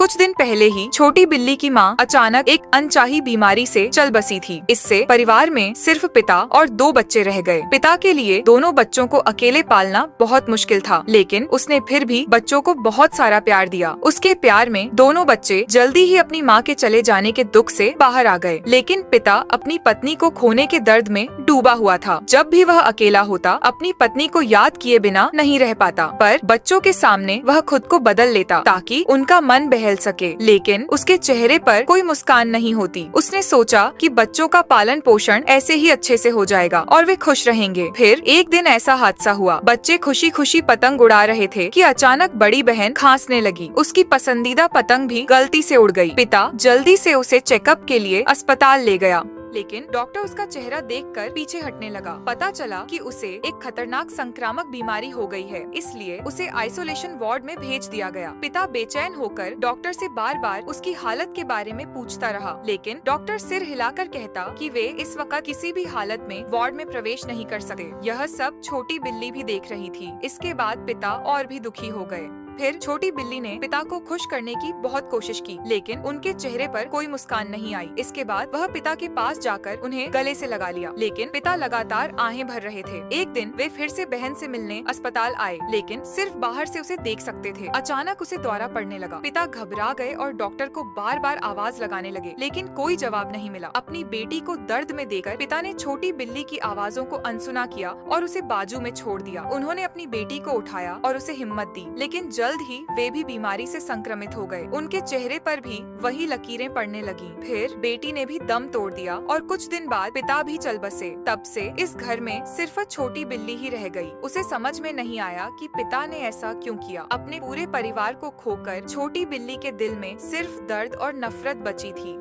कुछ दिन पहले ही छोटी बिल्ली की माँ अचानक एक अनचाही बीमारी से चल बसी थी। इससे परिवार में सिर्फ पिता और 2 बच्चे रह गए। पिता के लिए दोनों बच्चों को अकेले पालना बहुत मुश्किल था, लेकिन उसने फिर भी बच्चों को बहुत सारा प्यार दिया। उसके प्यार में दोनों बच्चे जल्दी ही अपनी माँ के चले जाने के दुख से बाहर आ गए, लेकिन पिता अपनी पत्नी को खोने के दर्द में डूबा हुआ था। जब भी वह अकेला होता, अपनी पत्नी को याद किए बिना नहीं रह पाता, पर बच्चों के सामने वह खुद को बदल लेता ताकि उनका मन बहल सके, लेकिन उसके चेहरे पर कोई मुस्कान नहीं होती। उसने सोचा कि बच्चों का पालन पोषण ऐसे ही अच्छे से हो जाएगा और वे खुश रहेंगे। फिर एक दिन ऐसा हादसा हुआ, बच्चे खुशी खुशी पतंग उड़ा रहे थे कि अचानक बड़ी बहन खांसने लगी। उसकी पसंदीदा पतंग भी गलती से उड़ गई। पिता जल्दी से उसे चेकअप के लिए अस्पताल ले गया, लेकिन डॉक्टर उसका चेहरा देखकर पीछे हटने लगा। पता चला कि उसे एक खतरनाक संक्रामक बीमारी हो गई है, इसलिए उसे आइसोलेशन वार्ड में भेज दिया गया। पिता बेचैन होकर डॉक्टर से बार बार उसकी हालत के बारे में पूछता रहा, लेकिन डॉक्टर सिर हिलाकर कहता कि वे इस वक्त किसी भी हालत में वार्ड में प्रवेश नहीं कर सकते। यह सब छोटी बिल्ली भी देख रही थी। इसके बाद पिता और भी दुखी हो गए। फिर छोटी बिल्ली ने पिता को खुश करने की बहुत कोशिश की, लेकिन उनके चेहरे पर कोई मुस्कान नहीं आई। इसके बाद वह पिता के पास जाकर उन्हें गले से लगा लिया, लेकिन पिता लगातार आहें भर रहे थे। एक दिन वे फिर से बहन से मिलने अस्पताल आए, लेकिन सिर्फ बाहर से उसे देख सकते थे। अचानक उसे दौरा पड़ने लगा। पिता घबरा गए और डॉक्टर को बार बार आवाज लगाने लगे, लेकिन कोई जवाब नहीं मिला। अपनी बेटी को दर्द में देखकर पिता ने छोटी बिल्ली की आवाजों को अनसुना किया और उसे बाजू में छोड़ दिया। उन्होंने अपनी बेटी को उठाया और उसे हिम्मत दी, लेकिन जल्द ही वे भी बीमारी से संक्रमित हो गए। उनके चेहरे पर भी वही लकीरें पड़ने लगी। फिर बेटी ने भी दम तोड़ दिया और कुछ दिन बाद पिता भी चल बसे। तब से इस घर में सिर्फ छोटी बिल्ली ही रह गई। उसे समझ में नहीं आया कि पिता ने ऐसा क्यों किया। अपने पूरे परिवार को खोकर छोटी बिल्ली के दिल में सिर्फ दर्द और नफरत बची थी।